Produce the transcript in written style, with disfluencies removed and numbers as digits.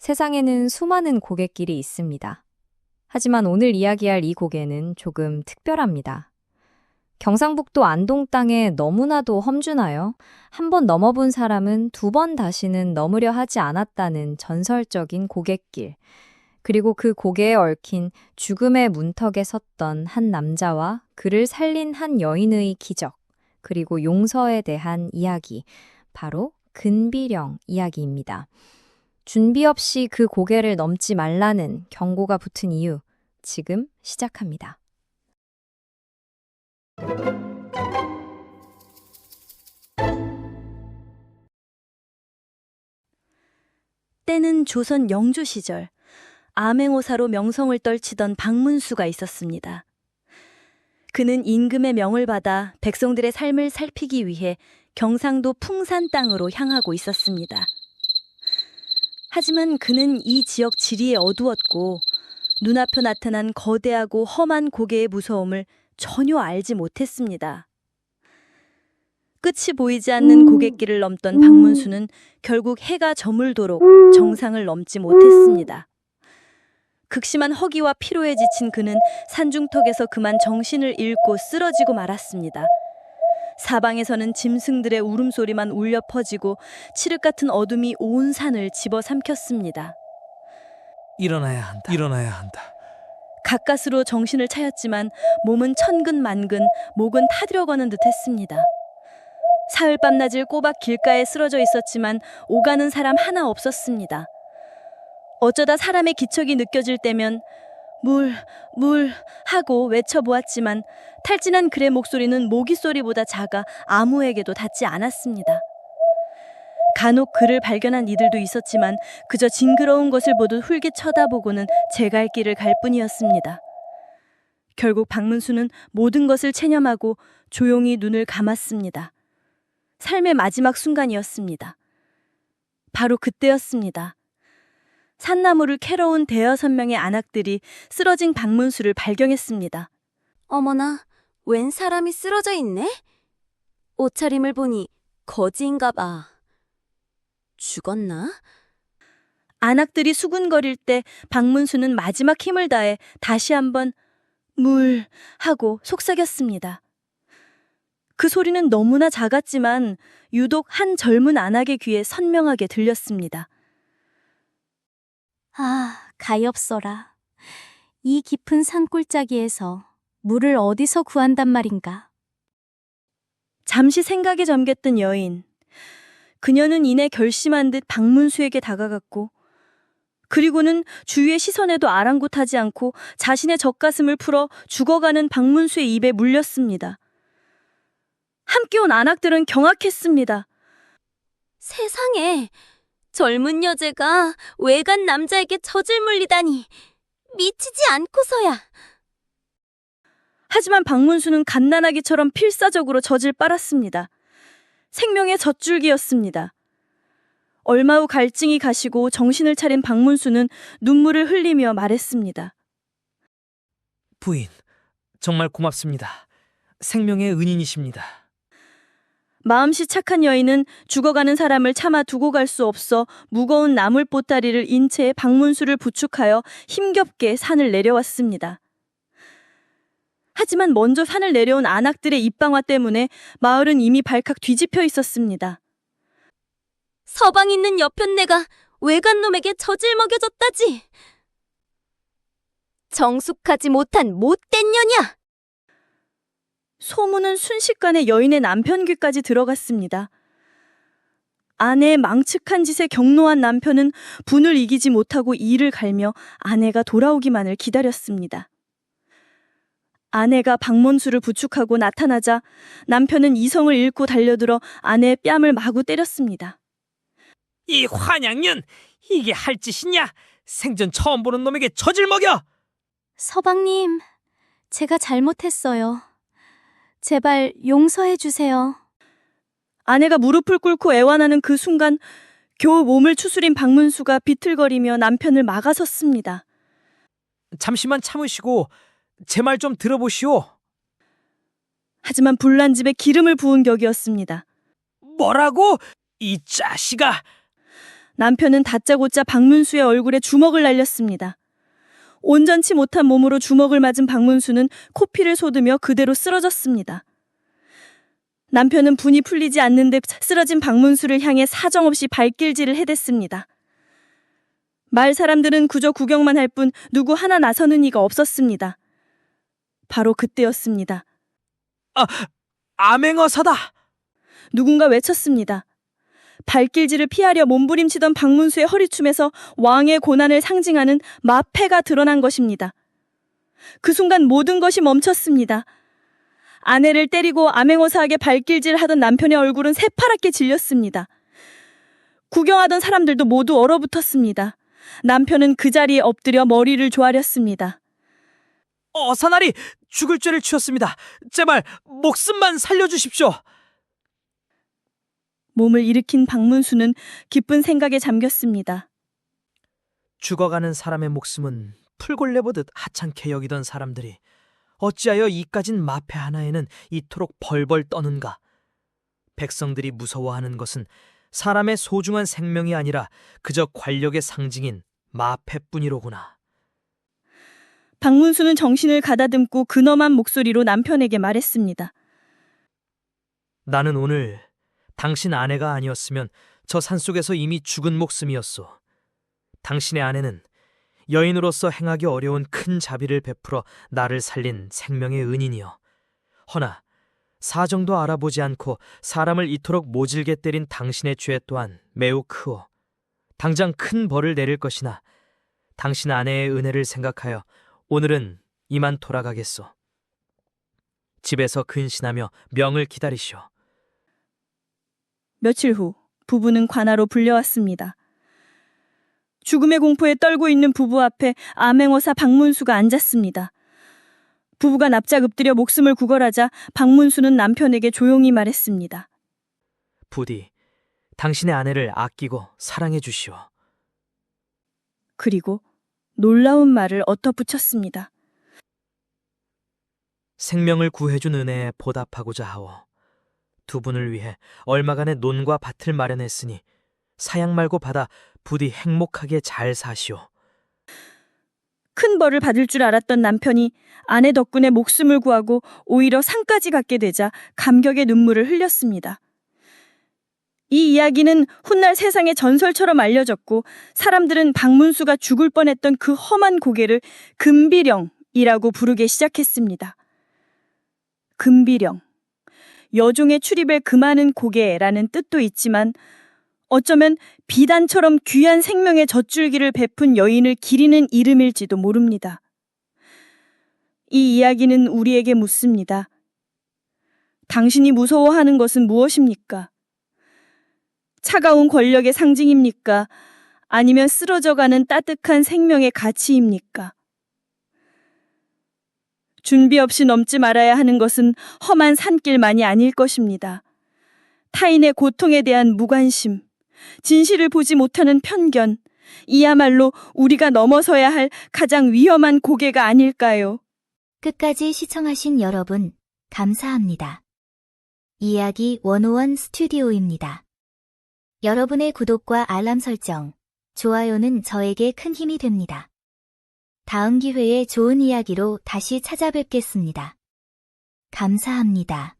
세상에는 수많은 고갯길이 있습니다. 하지만 오늘 이야기할 이 고개는 조금 특별합니다. 경상북도 안동 땅에 너무나도 험준하여 한 번 넘어본 사람은 두 번 다시는 넘으려 하지 않았다는 전설적인 고갯길. 그리고 그 고개에 얽힌 죽음의 문턱에 섰던 한 남자와 그를 살린 한 여인의 기적, 그리고 용서에 대한 이야기, 바로 근비령 이야기입니다. 준비 없이 그 고개를 넘지 말라는 경고가 붙은 이유, 지금 시작합니다. 때는 조선 영조 시절, 암행어사로 명성을 떨치던 박문수가 있었습니다. 그는 임금의 명을 받아 백성들의 삶을 살피기 위해 경상도 풍산 땅으로 향하고 있었습니다. 하지만 그는 이 지역 지리에 어두웠고 눈앞에 나타난 거대하고 험한 고개의 무서움을 전혀 알지 못했습니다. 끝이 보이지 않는 고갯길을 넘던 박문수는 결국 해가 저물도록 정상을 넘지 못했습니다. 극심한 허기와 피로에 지친 그는 산중턱에서 그만 정신을 잃고 쓰러지고 말았습니다. 사방에서는 짐승들의 울음소리만 울려 퍼지고 칠흑 같은 어둠이 온 산을 집어삼켰습니다. 일어나야 한다. 일어나야 한다. 가까스로 정신을 차렸지만 몸은 천근만근, 목은 타들어가는 듯 했습니다. 사흘 밤낮을 꼬박 길가에 쓰러져 있었지만 오가는 사람 하나 없었습니다. 어쩌다 사람의 기척이 느껴질 때면 물 하고 외쳐보았지만 탈진한 그의 목소리는 모기 소리보다 작아 아무에게도 닿지 않았습니다. 간혹 그를 발견한 이들도 있었지만 그저 징그러운 것을 보듯 훌깃 쳐다보고는 제 갈 길을 갈 뿐이었습니다. 결국 박문수는 모든 것을 체념하고 조용히 눈을 감았습니다. 삶의 마지막 순간이었습니다. 바로 그때였습니다. 산나무를 캐러 온 대여섯 명의 안악들이 쓰러진 박문수를 발견했습니다. 어머나, 웬 사람이 쓰러져 있네? 옷차림을 보니 거지인가 봐. 죽었나? 안악들이 수군거릴 때 박문수는 마지막 힘을 다해 다시 한번 물 하고 속삭였습니다. 그 소리는 너무나 작았지만 유독 한 젊은 안악의 귀에 선명하게 들렸습니다. 아, 가엾어라. 이 깊은 산골짜기에서 물을 어디서 구한단 말인가? 잠시 생각에 잠겼던 여인. 그녀는 이내 결심한 듯 박문수에게 다가갔고 그리고는 주위의 시선에도 아랑곳하지 않고 자신의 젖가슴을 풀어 죽어가는 박문수의 입에 물렸습니다. 함께 온 안악들은 경악했습니다. 세상에, 젊은 여자가 외간 남자에게 젖을 물리다니. 미치지 않고서야. 하지만 박문수는 갓난아기처럼 필사적으로 젖을 빨았습니다. 생명의 젖줄기였습니다. 얼마 후 갈증이 가시고 정신을 차린 박문수는 눈물을 흘리며 말했습니다. 부인, 정말 고맙습니다. 생명의 은인이십니다. 마음씨 착한 여인은 죽어가는 사람을 차마 두고 갈 수 없어 무거운 나물 보따리를 인체에 박문수를 부축하여 힘겹게 산을 내려왔습니다. 하지만 먼저 산을 내려온 안악들의 입방화 때문에 마을은 이미 발칵 뒤집혀 있었습니다. 서방 있는 여편네가 외간 놈에게 젖을 먹여줬다지. 정숙하지 못한 못된 년이야. 소문은 순식간에 여인의 남편 귀까지 들어갔습니다. 아내의 망측한 짓에 경노한 남편은 분을 이기지 못하고 이를 갈며 아내가 돌아오기만을 기다렸습니다. 아내가 박문수를 부축하고 나타나자 남편은 이성을 잃고 달려들어 아내의 뺨을 마구 때렸습니다. 이 환양년, 이게 할 짓이냐? 생전 처음 보는 놈에게 젖을 먹여! 서방님, 제가 잘못했어요. 제발 용서해 주세요. 아내가 무릎을 꿇고 애원하는 그 순간 겨우 몸을 추스린 박문수가 비틀거리며 남편을 막아섰습니다. 잠시만 참으시고 제 말 좀 들어보시오. 하지만 불난 집에 기름을 부은 격이었습니다. 뭐라고? 이 자식아! 남편은 다짜고짜 박문수의 얼굴에 주먹을 날렸습니다. 온전치 못한 몸으로 주먹을 맞은 박문수는 코피를 쏟으며 그대로 쓰러졌습니다. 남편은 분이 풀리지 않는 듯 쓰러진 박문수를 향해 사정없이 발길질을 해댔습니다. 마을 사람들은 그저 구경만 할 뿐 누구 하나 나서는 이가 없었습니다. 바로 그때였습니다. 암행어사다. 누군가 외쳤습니다. 발길질을 피하려 몸부림치던 박문수의 허리춤에서 왕의 고난을 상징하는 마패가 드러난 것입니다. 그 순간 모든 것이 멈췄습니다. 아내를 때리고 암행어사하게 발길질하던 남편의 얼굴은 새파랗게 질렸습니다. 구경하던 사람들도 모두 얼어붙었습니다. 남편은 그 자리에 엎드려 머리를 조아렸습니다. 어사나리 죽을 죄를 지었습니다. 제발 목숨만 살려주십시오. 몸을 일으킨 박문수는 깊은 생각에 잠겼습니다. 죽어가는 사람의 목숨은 풀골레 보듯 하찮게 여기던 사람들이 어찌하여 이까진 마패 하나에는 이토록 벌벌 떠는가? 백성들이 무서워하는 것은 사람의 소중한 생명이 아니라 그저 권력의 상징인 마패뿐이로구나. 박문수는 정신을 가다듬고 근엄한 목소리로 남편에게 말했습니다. 나는 오늘 당신 아내가 아니었으면 저 산속에서 이미 죽은 목숨이었소. 당신의 아내는 여인으로서 행하기 어려운 큰 자비를 베풀어 나를 살린 생명의 은인이여. 허나 사정도 알아보지 않고 사람을 이토록 모질게 때린 당신의 죄 또한 매우 크오. 당장 큰 벌을 내릴 것이나 당신 아내의 은혜를 생각하여 오늘은 이만 돌아가겠소. 집에서 근신하며 명을 기다리시오. 며칠 후 부부는 관하로 불려왔습니다. 죽음의 공포에 떨고 있는 부부 앞에 암행어사 박문수가 앉았습니다. 부부가 납작 엎드려 목숨을 구걸하자 박문수는 남편에게 조용히 말했습니다. 부디 당신의 아내를 아끼고 사랑해 주시오. 그리고 놀라운 말을 덧붙였습니다. 생명을 구해준 은혜에 보답하고자 하오. 두 분을 위해 얼마간의 논과 밭을 마련했으니 사양 말고 받아 부디 행복하게 잘 사시오. 큰 벌을 받을 줄 알았던 남편이 아내 덕분에 목숨을 구하고 오히려 상까지 갖게 되자 감격의 눈물을 흘렸습니다. 이 이야기는 훗날 세상의 전설처럼 알려졌고 사람들은 박문수가 죽을 뻔했던 그 험한 고개를 금비령이라고 부르기 시작했습니다. 금비령, 여종의 출입에 금하는 고개라는 뜻도 있지만 어쩌면 비단처럼 귀한 생명의 젖줄기를 베푼 여인을 기리는 이름일지도 모릅니다. 이 이야기는 우리에게 묻습니다. 당신이 무서워하는 것은 무엇입니까? 차가운 권력의 상징입니까? 아니면 쓰러져가는 따뜻한 생명의 가치입니까? 준비 없이 넘지 말아야 하는 것은 험한 산길만이 아닐 것입니다. 타인의 고통에 대한 무관심, 진실을 보지 못하는 편견, 이야말로 우리가 넘어서야 할 가장 위험한 고개가 아닐까요? 끝까지 시청하신 여러분, 감사합니다. 이야기 101 스튜디오입니다. 여러분의 구독과 알람 설정, 좋아요는 저에게 큰 힘이 됩니다. 다음 기회에 좋은 이야기로 다시 찾아뵙겠습니다. 감사합니다.